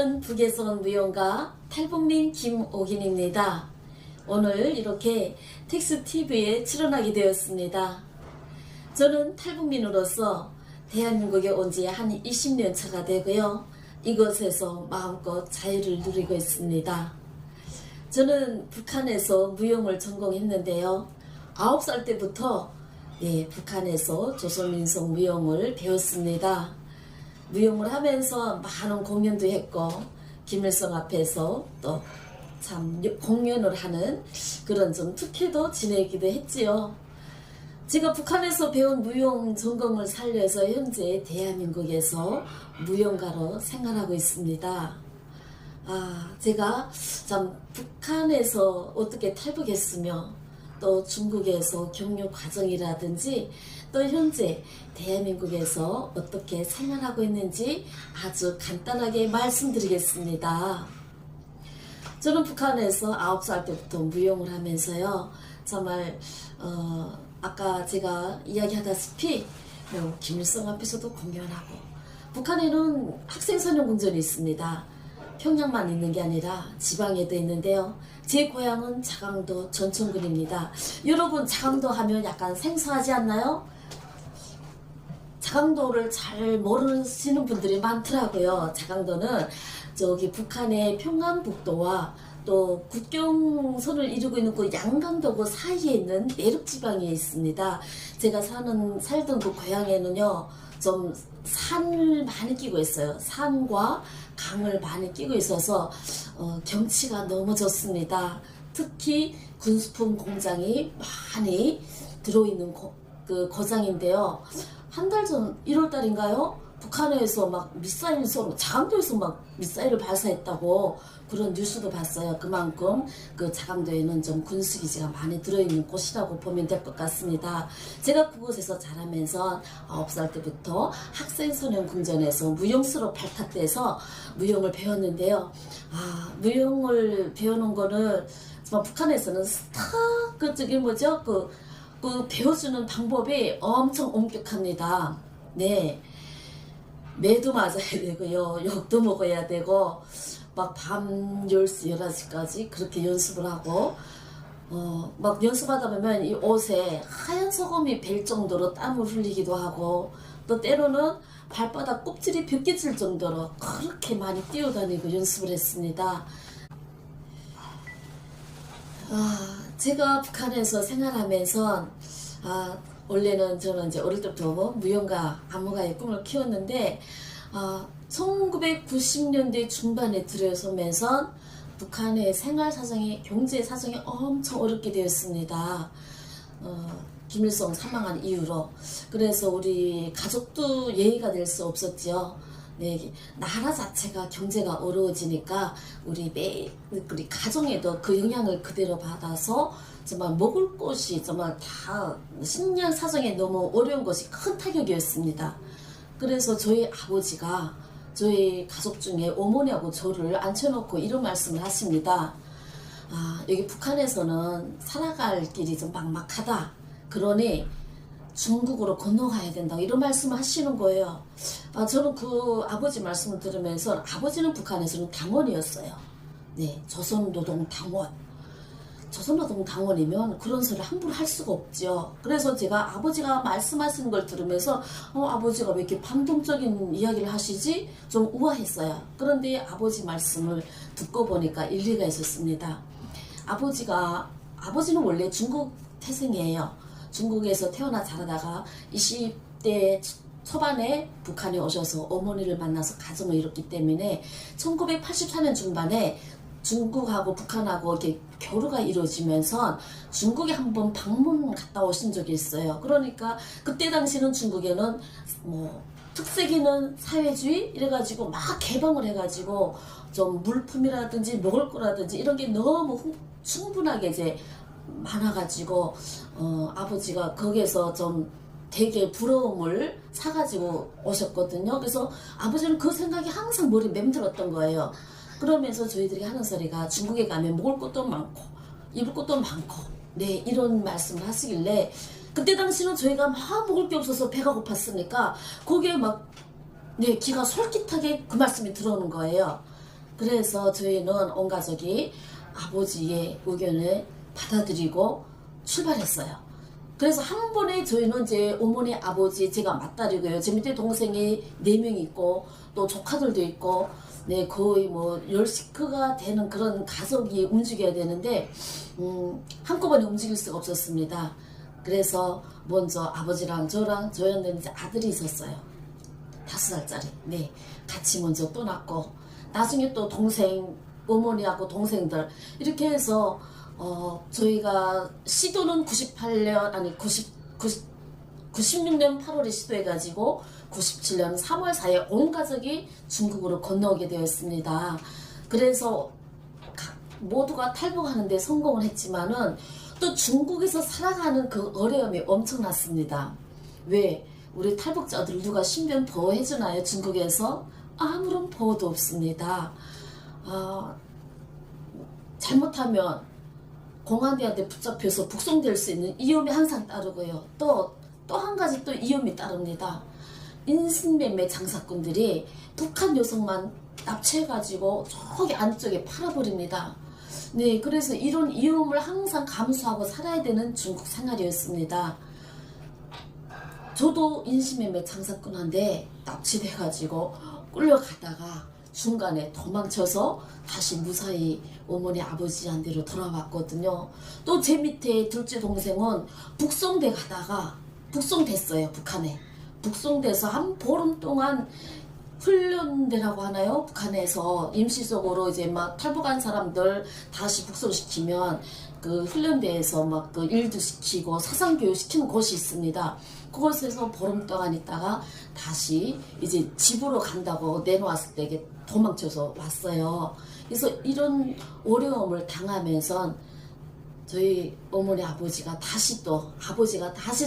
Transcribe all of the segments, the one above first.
저는 북에서 온 무용가 탈북민 김옥인입니다. 오늘 이렇게 텍스TV에 출연하게 되었습니다. 저는 탈북민으로서 대한민국에 온 지 한 20년 차가 되고요. 이곳에서 마음껏 자유를 누리고 있습니다. 저는 북한에서 무용을 전공했는데요. 9살 때부터 북한에서 조선민속 무용을 배웠습니다. 무용을 하면서 많은 공연도 했고 김일성 앞에서 또 참 공연을 하는 그런 좀 특혜도 지내기도 했지요. 제가 북한에서 배운 무용 전공을 살려서 현재 대한민국에서 무용가로 생활하고 있습니다. 제가 참 북한에서 어떻게 탈북했으며 또 중국에서 경유 과정이라든지 또 현재 대한민국에서 어떻게 생활하고 있는지 아주 간단하게 말씀드리겠습니다. 저는 북한에서 9살 때부터 무용을 하면서요. 정말 아까 제가 이야기하다시피 김일성 앞에서도 공연하고 북한에는 학생선용궁전이 있습니다. 평양만 있는 게 아니라 지방에도 있는데요. 제 고향은 자강도 전천군입니다. 여러분 자강도 하면 약간 생소하지 않나요? 자강도를 잘 모르시는 분들이 많더라고요. 자강도는 저기 북한의 평안북도와 또 국경선을 이루고 있는 그 양강도고 사이에 있는 내륙지방에 있습니다. 제가 살던 그 고향에는요, 좀 산을 많이 끼고 있어요. 산과 강을 많이 끼고 있어서 경치가 너무 좋습니다. 특히 군수품 공장이 많이 들어있는 그 고장인데요. 한 달 전 1월달인가요? 북한에서 막 미사일 쏘고 자강도에서 막 미사일을 발사했다고 그런 뉴스도 봤어요. 그만큼 그 자강도에는 좀 군수기지가 많이 들어있는 곳이라고 보면 될 것 같습니다. 제가 그곳에서 자라면서 9살 때부터 학생선용궁전에서 무용수로 발탁돼서 무용을 배웠는데요. 무용을 배우는 거는 정말 북한에서는 그 배워주는 방법이 엄청 엄격합니다. 네. 매도 맞아야 되고요. 욕도 먹어야 되고 막 밤 10시, 11시까지 그렇게 연습을 하고 막 연습하다 보면 이 옷에 하얀 소금이 벨 정도로 땀을 흘리기도 하고 또 때로는 발바닥 껍질이 벗겨질 정도로 그렇게 많이 뛰어다니고 연습을 했습니다. 제가 북한에서 생활하면서 원래는 저는 이제 어릴 때부터 무용가, 안무가의 꿈을 키웠는데 1990년대 중반에 들어서면서 북한의 생활 사정이, 경제 사정이 엄청 어렵게 되었습니다. 김일성 사망한 이후로. 그래서 우리 가족도 예의가 될 수 없었죠. 네, 나라 자체가 경제가 어려워지니까 우리 가정에도 그 영향을 그대로 받아서 정말 먹을 것이 정말 다 식량 사정에 너무 어려운 것이 큰 타격이었습니다. 그래서 저희 아버지가 저희 가족 중에 어머니하고 저를 앉혀놓고 이런 말씀을 하십니다. 여기 북한에서는 살아갈 길이 좀 막막하다. 그러니 중국으로 건너가야 된다. 이런 말씀을 하시는 거예요. 저는 그 아버지 말씀을 들으면서 아버지는 북한에서는 당원이었어요. 네, 조선노동당원. 조선노동당원이면 그런 소리를 함부로 할 수가 없죠. 그래서 제가 아버지가 말씀하시는 걸 들으면서 아버지가 왜 이렇게 반동적인 이야기를 하시지? 좀 우아했어요. 그런데 아버지 말씀을 듣고 보니까 일리가 있었습니다. 아버지는 원래 중국 태생이에요. 중국에서 태어나 자라다가 20대 초반에 북한에 오셔서 어머니를 만나서 가정을 이뤘기 때문에 1984년 중반에 중국하고 북한하고 이렇게 교류가 이루어지면서 중국에 한번 방문 갔다 오신 적이 있어요. 그러니까 그때 당시는 중국에는 뭐 특색있는 사회주의 이래가지고 막 개방을 해가지고 좀 물품이라든지 먹을 거라든지 이런 게 너무 충분하게 이제 많아가지고 아버지가 거기에서 좀 되게 부러움을 사가지고 오셨거든요. 그래서 아버지는 그 생각이 항상 머리에 맴들었던 거예요. 그러면서 저희들이 하는 소리가 중국에 가면 먹을 것도 많고 입을 것도 많고 네 이런 말씀을 하시길래 그때 당시는 저희가 막 먹을 게 없어서 배가 고팠으니까 거기에 막 기가 솔깃하게 그 말씀이 들어오는 거예요. 그래서 저희는 온 가족이 아버지의 의견을 받아들이고 출발했어요. 그래서 한 번에 저희는 이제 어머니, 아버지, 제가 맏딸이고요. 제 밑에 동생이 4명 있고 또 조카들도 있고, 네, 거의 뭐 10식구가 되는 그런 가족이 움직여야 되는데 한꺼번에 움직일 수가 없었습니다. 그래서 먼저 아버지랑 저였는데 이제 아들이 있었어요. 5살짜리. 네, 같이 먼저 떠났고, 나중에 또 동생, 어머니하고 동생들 이렇게 해서 저희가 시도는 96년 8월에 시도해가지고 97년 3월 4일 온 가족이 중국으로 건너오게 되었습니다. 그래서 모두가 탈북하는데 성공을 했지만은 또 중국에서 살아가는 그 어려움이 엄청났습니다. 왜? 우리 탈북자들 누가 신변 보호해주나요? 중국에서? 아무런 보호도 없습니다. 잘못하면 공안대한테 붙잡혀서 북송될 수 있는 위험이 항상 따르고요. 또 한 가지 또 위험이 따릅니다. 인신매매 장사꾼들이 북한 여성만 납치해가지고 저기 안쪽에 팔아버립니다. 네, 그래서 이런 위험을 항상 감수하고 살아야 되는 중국 생활이었습니다. 저도 인신매매 장사꾼한테 납치돼가지고 끌려가다가 중간에 도망쳐서 다시 무사히 어머니 아버지한테로 돌아왔거든요. 또 제 밑에 둘째 동생은 북송돼 가다가 북송됐어요. 북한에 북송돼서 한 보름 동안 훈련대라고 하나요? 북한에서 임시적으로 이제 막 탈북한 사람들 다시 북송시키면 그 훈련대에서 막 그 일도 시키고 사상교육 시키는 곳이 있습니다. 그곳에서 보름 동안 있다가 다시 이제 집으로 간다고 내놓았을 때 이게 도망쳐서 왔어요. 그래서 이런 어려움을 당하면서 저희 어머니 아버지가 다시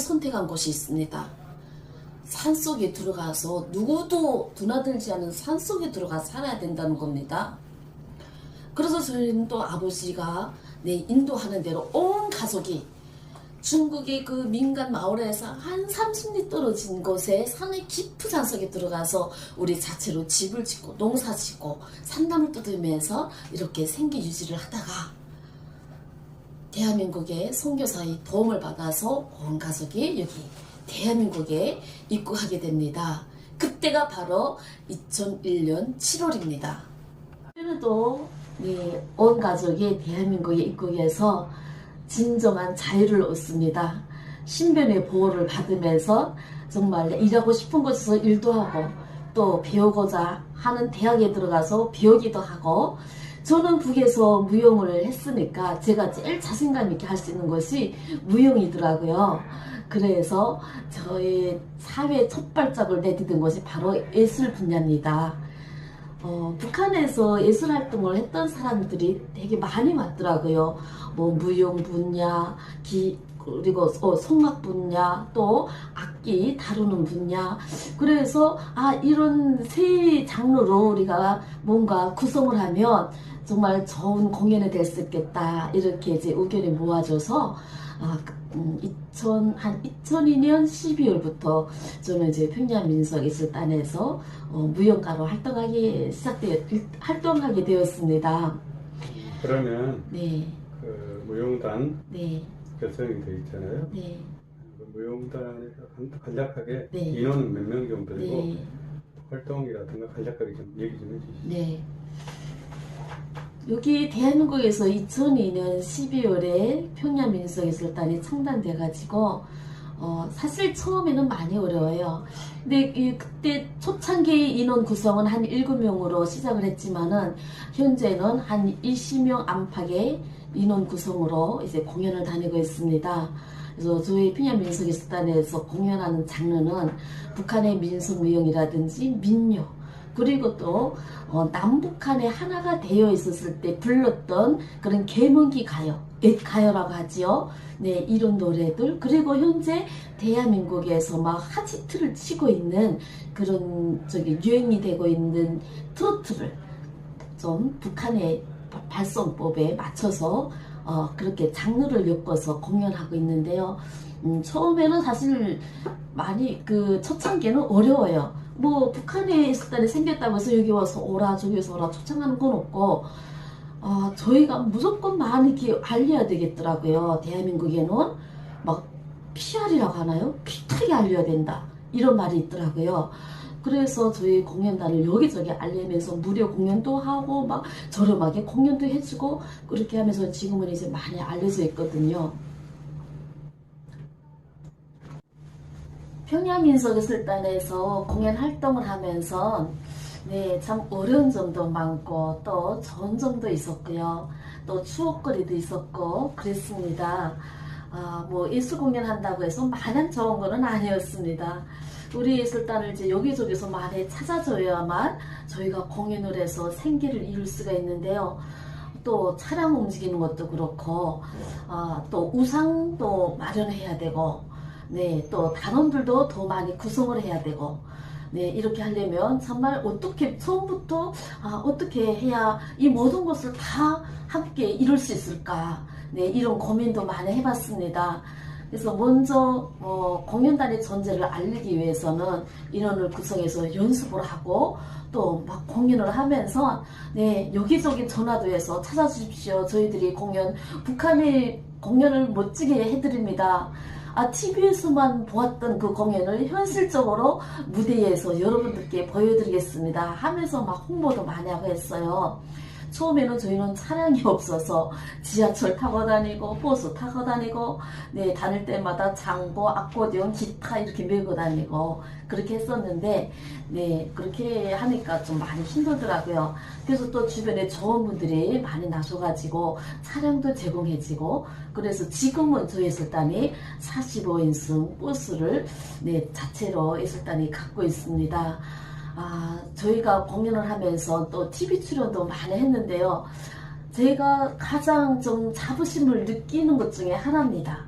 선택한 곳이 있습니다. 산속에 들어가서 누구도 드나들지 않은 산속에 들어가 살아야 된다는 겁니다. 그래서 저희는 또 아버지가 인도하는 대로 온 가족이 중국의 그 민간 마을에서 한 30리 떨어진 곳에 산의 깊은 산속에 들어가서 우리 자체로 집을 짓고 농사 짓고 산나물 뜯으면서 이렇게 생계 유지를 하다가 대한민국의 선교사의 도움을 받아서 온 가족이 여기 대한민국에 입국하게 됩니다. 그때가 바로 2001년 7월입니다. 그래도 온 가족이 대한민국에 입국해서 진정한 자유를 얻습니다. 신변의 보호를 받으면서 정말 일하고 싶은 곳에서 일도 하고 또 배우고자 하는 대학에 들어가서 배우기도 하고, 저는 북에서 무용을 했으니까 제가 제일 자신감 있게 할 수 있는 것이 무용이더라고요. 그래서 저의 사회 첫 발짝을 내디딘 것이 바로 예술 분야입니다. 북한에서 예술 활동을 했던 사람들이 되게 많이 왔더라고요. 뭐 무용 분야, 그리고 성악 분야, 또 악기 다루는 분야. 그래서 이런 세 장르로 우리가 뭔가 구성을 하면 정말 좋은 공연이 될 수 있겠다, 이렇게 이제 의견이 모아져서 2002년 12월부터 저는 이제 평양민속예술단에서 무용가로 활동하게 되었습니다. 그러면 네. 그 무용단 네. 결성이 되어 있잖아요. 네. 그 무용단에서 간략하게 네. 인원은 몇 명 정도 되고 네. 활동이라든가 간략하게 좀 얘기 좀 해주시죠. 네. 여기 대한민국에서 2002년 12월에 평양민속예술단이 창단돼가지고 사실 처음에는 많이 어려워요. 근데 그때 초창기 인원 구성은 한 7명으로 시작을 했지만은 현재는 한 20명 안팎의 인원 구성으로 이제 공연을 다니고 있습니다. 그래서 저희 평양민속예술단에서 공연하는 장르는 북한의 민속무용이라든지 민요, 그리고 또 남북한에 하나가 되어 있었을 때 불렀던 그런 계몽기 가요, 가요라고 하지요. 네, 이런 노래들, 그리고 현재 대한민국에서 막 핫히트를 치고 있는 그런 유행이 되고 있는 트로트를 좀 북한의 발성법에 맞춰서 그렇게 장르를 엮어서 공연하고 있는데요. 처음에는 사실 많이 초창기에는 어려워요. 뭐 북한에 있을 때는 생겼다고 해서 여기 와서 오라 저기서 오라 초청하는 건 없고 저희가 무조건 많이 이렇게 알려야 되겠더라고요. 대한민국에는 막 PR이라고 하나요? 피타게 알려야 된다 이런 말이 있더라고요. 그래서 저희 공연단을 여기저기 알리면서 무료 공연도 하고 막 저렴하게 공연도 해주고 그렇게 하면서 지금은 이제 많이 알려져 있거든요. 평양민속예술단에서 공연 활동을 하면서 네, 참 어려운 점도 많고 또 좋은 점도 있었고요. 또 추억거리도 있었고 그랬습니다. 뭐 예술 공연 한다고 해서 마냥 좋은 거는 아니었습니다. 우리 예술단을 이제 여기저기서 많이 찾아줘야만 저희가 공연을 해서 생계를 이룰 수가 있는데요. 또 차량 움직이는 것도 그렇고 또 우상도 마련해야 되고 네, 또 단원들도 더 많이 구성을 해야 되고 네, 이렇게 하려면 정말 어떻게 처음부터 어떻게 해야 이 모든 것을 다 함께 이룰 수 있을까 네, 이런 고민도 많이 해봤습니다. 그래서 먼저 공연단의 존재를 알리기 위해서는 인원을 구성해서 연습을 하고 또 막 공연을 하면서 네, 여기저기 전화도 해서 찾아주십시오. 저희들이 북한의 공연을 멋지게 해드립니다. TV에서만 보았던 그 공연을 현실적으로 무대에서 여러분들께 보여드리겠습니다 하면서 막 홍보도 많이 하고 했어요. 처음에는 저희는 차량이 없어서 지하철 타고 다니고 버스 타고 다니고 네, 다닐 때마다 장보, 아코디언, 기타 이렇게 메고 다니고 그렇게 했었는데 네, 그렇게 하니까 좀 많이 힘들더라고요. 그래서 또 주변에 좋은 분들이 많이 나셔가지고 차량도 제공해지고 그래서 지금은 저희 예술단이 45인승 버스를 네, 자체로 예술단이 갖고 있습니다. 저희가 공연을 하면서 또 TV 출연도 많이 했는데요. 제가 가장 좀 자부심을 느끼는 것 중에 하나입니다.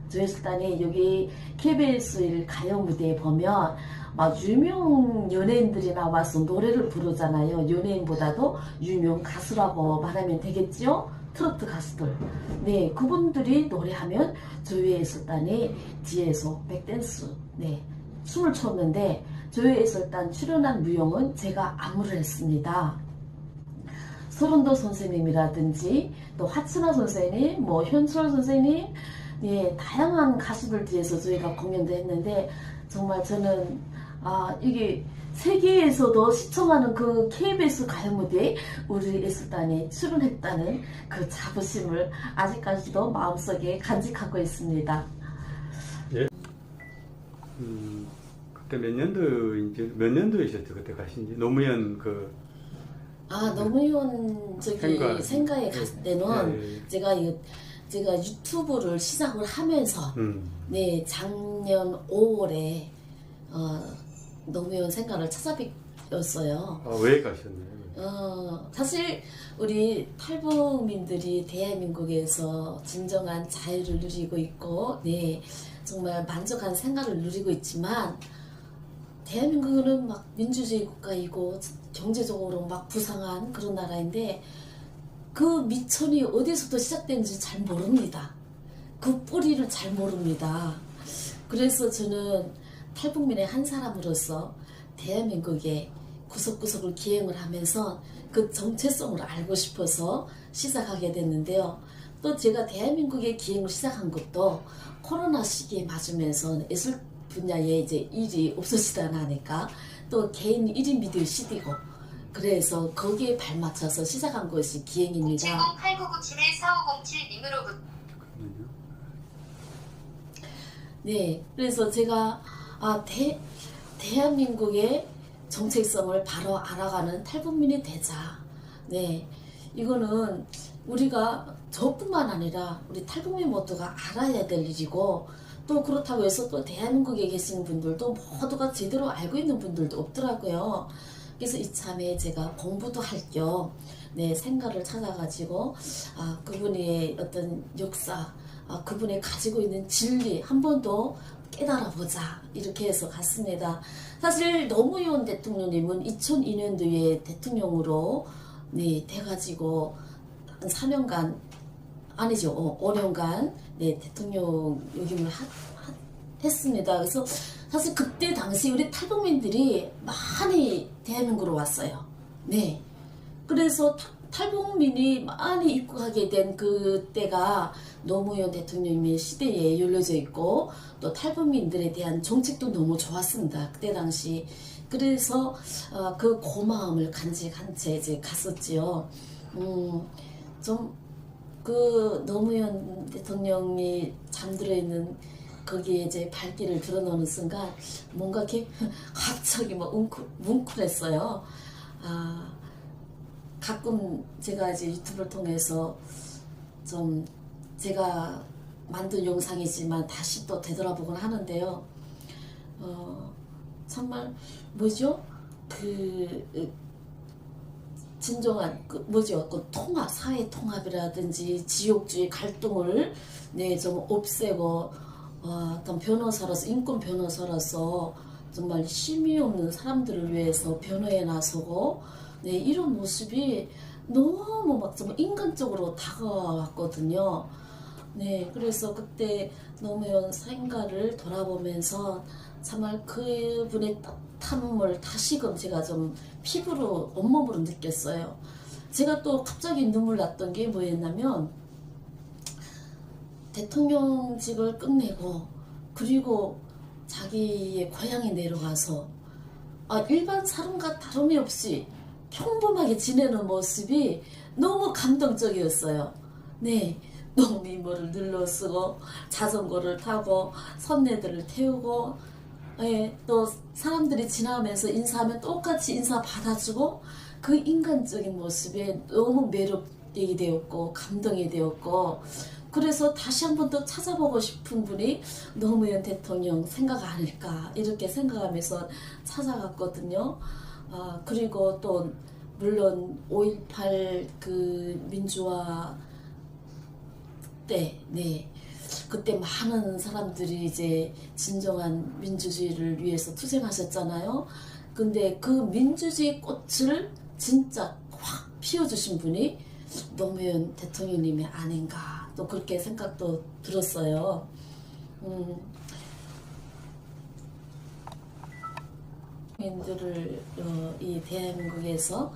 저희 예술단이 여기 KBS 가요 무대에 보면 막 유명 연예인들이 나와서 노래를 부르잖아요. 연예인보다도 유명 가수라고 말하면 되겠죠? 트로트 가수들. 네, 그분들이 노래하면 저희 예술단이 뒤에서 백댄스, 네, 춤을 췄는데 저희 예술단 출연한 무용은 제가 안무를 했습니다. 서른도 선생님이라든지 또 화춘하 선생님, 뭐 현철 선생님, 네, 다양한 가수들 뒤에서 저희가 공연도 했는데 정말 저는 이게 세계에서도 시청하는 그 KBS 가요 무대에 우리 예술단이 출연했다는 그 자부심을 아직까지도 마음속에 간직하고 있습니다. 예. 그때 몇 년도이셨죠? 그때 가신지 노무현 노무현 생가에 갔을 때는 예. 제가 유튜브를 시작을 하면서 네, 작년 5월에 노무현 생가를 찾아뵙었어요. 왜 가셨나요? 사실 우리 탈북민들이 대한민국에서 진정한 자유를 누리고 있고 네, 정말 만족한 생활을 누리고 있지만 대한민국은 막 민주주의 국가이고 경제적으로 막 부상한 그런 나라인데 그 미천이 어디서부터 시작된지 잘 모릅니다. 그 뿌리를 잘 모릅니다. 그래서 저는 탈북민의 한 사람으로서 대한민국의 구석구석을 기행을 하면서 그 정체성을 알고 싶어서 시작하게 됐는데요. 또 제가 대한민국의 기행을 시작한 것도 코로나 시기에 맞으면서 예술 분야에 이제 일이 없어지다 나니까 또 개인 1인 미디어 CD고 그래서 거기에 발맞춰서 시작한 것이 기행입니다. 070-8997-4507님으로부터 네, 그래서 제가 대한민국의 정체성을 바로 알아가는 탈북민이 되자. 네, 이거는 우리가 저뿐만 아니라 우리 탈북민 모두가 알아야 될 일이고 또 그렇다고 해서 또 대한민국에 계시는 분들도 모두가 제대로 알고 있는 분들도 없더라고요. 그래서 이참에 제가 공부도 할 겸 네, 생가를 찾아가지고 그분의 어떤 역사, 그분이 가지고 있는 진리 한 번 더 깨달아보자 이렇게 해서 갔습니다. 사실 노무현 대통령님은 2002년도에 대통령으로 네, 돼가지고 한 4년간 아니죠 5년간 네, 대통령 역임을 했습니다. 그래서 사실 그때 당시 우리 탈북민들이 많이 대한민국으로 왔어요. 네. 그래서 탈북민이 많이 입국하게 된 그때가 노무현 대통령의 시대에 열려져 있고 또 탈북민들에 대한 정책도 너무 좋았습니다. 그때 당시. 그래서 그 고마움을 간직한 채 이제 갔었지요. 좀 그 노무현 대통령이 잠들어 있는 거기에 이제 발길을 드러내는 순간 뭔가 이렇게 갑자기 막 뭉클했어요. 가끔 제가 이제 유튜브를 통해서 좀 제가 만든 영상이지만 다시 또 되돌아보곤 하는데요. 정말 뭐죠? 진정한 그 통합, 사회 통합이라든지 지역주의 갈등을 좀 없애고 어떤 변호사로서 인권 변호사로서 정말 힘이 없는 사람들을 위해서 변호에 나서고 이런 모습이 너무 막 정말 인간적으로 다가왔거든요. 그래서 그때 노무현 생가를 돌아보면서 정말 그분의 따뜻함을 다시금 제가 좀 피부로 온몸으로 느꼈어요. 제가 또 갑자기 눈물 났던 게 뭐였냐면 대통령직을 끝내고 그리고 자기의 고향에 내려가서 일반 사람과 다름이 없이 평범하게 지내는 모습이 너무 감동적이었어요. 너무 미모를 눌러쓰고 자전거를 타고 선내들을 태우고 또 사람들이 지나가면서 인사하면 똑같이 인사 받아주고 그 인간적인 모습에 너무 매력이 되었고 감동이 되었고 그래서 다시 한 번 더 찾아보고 싶은 분이 노무현 대통령 생각 아닐까 이렇게 생각하면서 찾아갔거든요. 그리고 또 물론 5.18 그 민주화 때 그때 많은 사람들이 이제 진정한 민주주의를 위해서 투쟁하셨잖아요. 근데 그 민주주의 꽃을 진짜 확 피워주신 분이 노무현 대통령님이 아닌가 또 그렇게 생각도 들었어요. 민들을 이 대한민국에서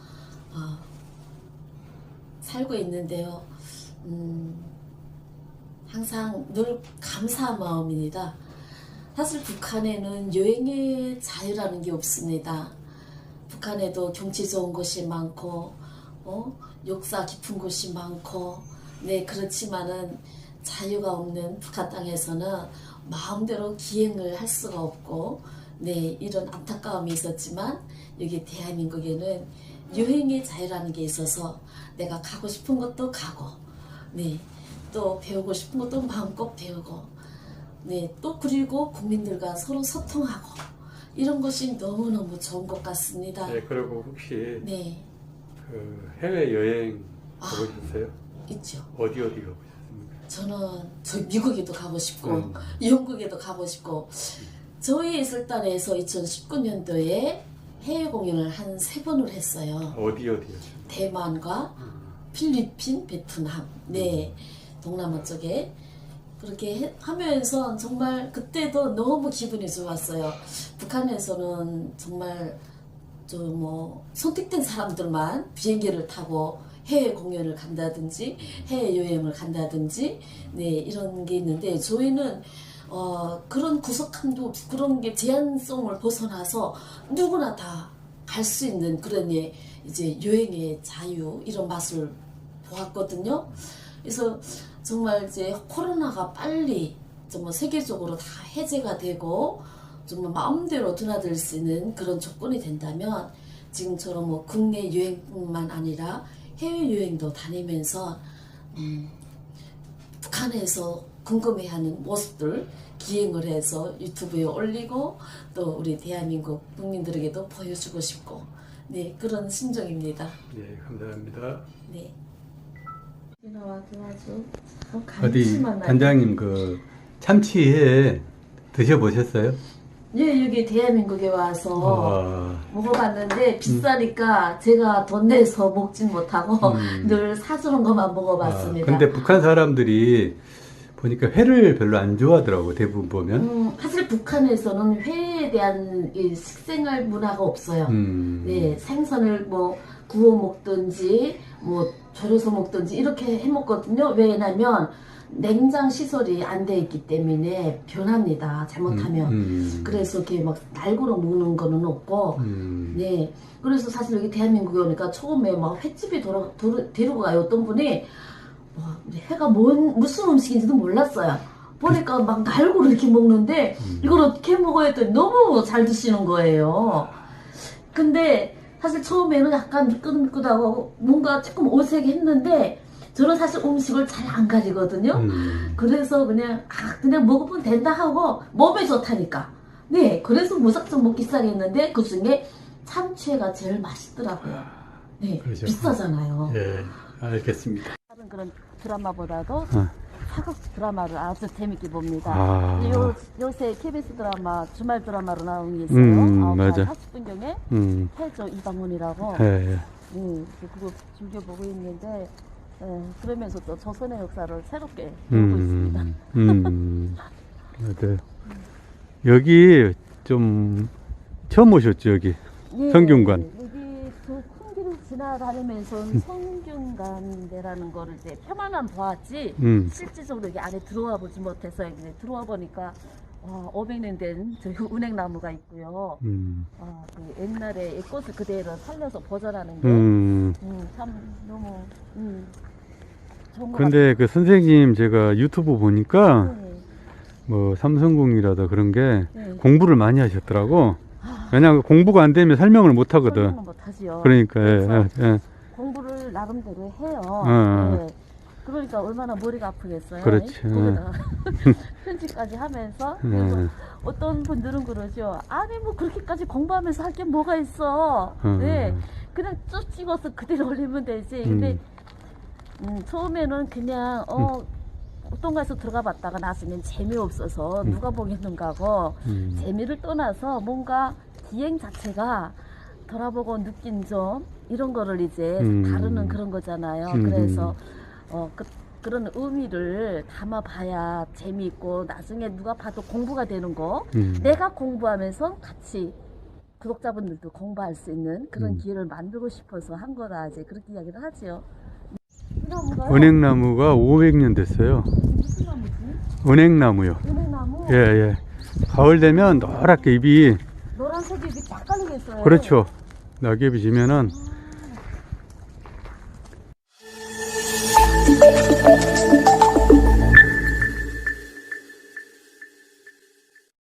살고 있는데요. 항상 늘 감사한 마음입니다. 사실 북한에는 여행의 자유라는 게 없습니다. 북한에도 경치 좋은 곳이 많고 역사 깊은 곳이 많고 그렇지만은 자유가 없는 북한 땅에서는 마음대로 기행을 할 수가 없고 이런 안타까움이 있었지만 여기 대한민국에는 여행의 자유라는 게 있어서 내가 가고 싶은 것도 가고 또 배우고 싶은 것도 마음껏 배우고 또 그리고 국민들과 서로 소통하고 이런 것이 너무너무 좋은 것 같습니다. 그리고 혹시 그 해외 여행 가보셨어요? 있죠. 어디 가보셨습니까? 저는 미국에도 가고 싶고 영국에도 가고 싶고 저희 예술단에서 2019년도에 해외 공연을 한 3번을 했어요. 어디였죠? 대만과 필리핀, 베트남 동남아 쪽에 그렇게 하면서 정말 그때도 너무 기분이 좋았어요. 북한에서는 정말 선택된 사람들만 비행기를 타고 해외 공연을 간다든지 해외 여행을 간다든지 이런 게 있는데 저희는 그런 구속함도 그런 게 제한성을 벗어나서 누구나 다 갈 수 있는 그런 이제 여행의 자유 이런 맛을 보았거든요. 그래서 정말 이제 코로나가 빨리 정말 세계적으로 다 해제가 되고 정말 마음대로 드나들 수 있는 그런 조건이 된다면 지금처럼 국내 여행뿐만 아니라 해외 여행도 다니면서 북한에서 궁금해하는 모습들 기행을 해서 유튜브에 올리고 또 우리 대한민국 국민들에게도 보여주고 싶고 그런 심정입니다. 감사합니다. 나와 도와줘. 어디 단장님 그 참치회 드셔보셨어요? 여기 대한민국에 와서 먹어봤는데 비싸니까 제가 돈 내서 먹진 못하고 늘 사주는 것만 먹어봤습니다. 근데 북한 사람들이 보니까 회를 별로 안 좋아하더라고 대부분 보면. 사실 북한에서는 회에 대한 이 식생활 문화가 없어요. 네, 생선을 뭐 구워 먹든지 뭐 절여서 먹든지 이렇게 해 먹거든요. 왜냐면 냉장 시설이 안 돼 있기 때문에 변합니다. 잘못하면. 그래서 이렇게 막 날고로 먹는 거는 없고, 네. 그래서 사실 여기 대한민국에 오니까 처음에 막 횟집에 데리고 가요. 어떤 분이 와, 회가 무슨 음식인지도 몰랐어요. 보니까 막 날고로 이렇게 먹는데 이걸 어떻게 먹어야 했더니 너무 잘 드시는 거예요. 근데 사실 처음에는 약간 미끌미끌하고 뭔가 조금 어색했는데 저는 사실 음식을 잘 안 가리거든요. 그래서 그냥 먹으면 된다 하고 몸에 좋다니까. 네, 그래서 무작정 먹기 시작했는데 그 중에 참치회가 제일 맛있더라고요. 네, 그러죠. 비싸잖아요. 예, 알겠습니다. 다른 그런 드라마보다도 사극 드라마를 아주 재밌게 봅니다. 아. 요새 KBS 드라마 주말 드라마로 나오는 게 있어요. 맞아. 40분경에 해조 이방문이라고. 예, 그거 즐겨 보고 있는데 그러면서 또 조선의 역사를 새롭게 보고 있습니다. 맞아요. 여기 좀 처음 오셨죠 여기 예, 성균관. 여기 그 큰 길을 지나다니면서 성균관대라는 거를 이제 표만만 보았지 실질적으로 여기 안에 들어와 보지 못해서 이제 들어와 보니까 500년 된 저희 은행나무가 있고요. 그 옛날에 꽃을 그대로 살려서 보존하는 게 참 너무 좋은 것 근데 그 선생님 제가 유튜브 보니까 같아요. 뭐 삼성공이라다 그런 게 네. 공부를 많이 하셨더라고. 왜냐면 공부가 안 되면 설명을 못 하거든. 설명은 못하지요. 그러니까 그래서 예. 공부를 나름대로 해요. 어. 네. 그러니까 얼마나 머리가 아프겠어요. 그렇지. 거기다 편집까지 하면서 그리고 어떤 분들은 그러죠. 아니 뭐 그렇게까지 공부하면서 할 게 뭐가 있어. 네. 그냥 쭉 찍어서 그대로 올리면 되지. 근데 처음에는 그냥 어떤 가서 들어가 봤다가 나중엔 재미없어서 누가 보겠는가 하고 재미를 떠나서 뭔가 기행 자체가 돌아보고 느낀 점 이런 거를 이제 다루는 그런 거잖아요. 그래서 그런 의미를 담아봐야 재미있고 나중에 누가 봐도 공부가 되는 거 내가 공부하면서 같이 구독자분들도 공부할 수 있는 그런 기회를 만들고 싶어서 한 거다 이제 그렇게 이야기를 하지요. 은행나무가 500년 됐어요. 무슨 나무지? 은행나무요. 은행나무? 예. 가을 되면 노랗게 잎이 노란색이 이렇게 딱 깔리겠어요. 그렇죠. 낙엽이 지면은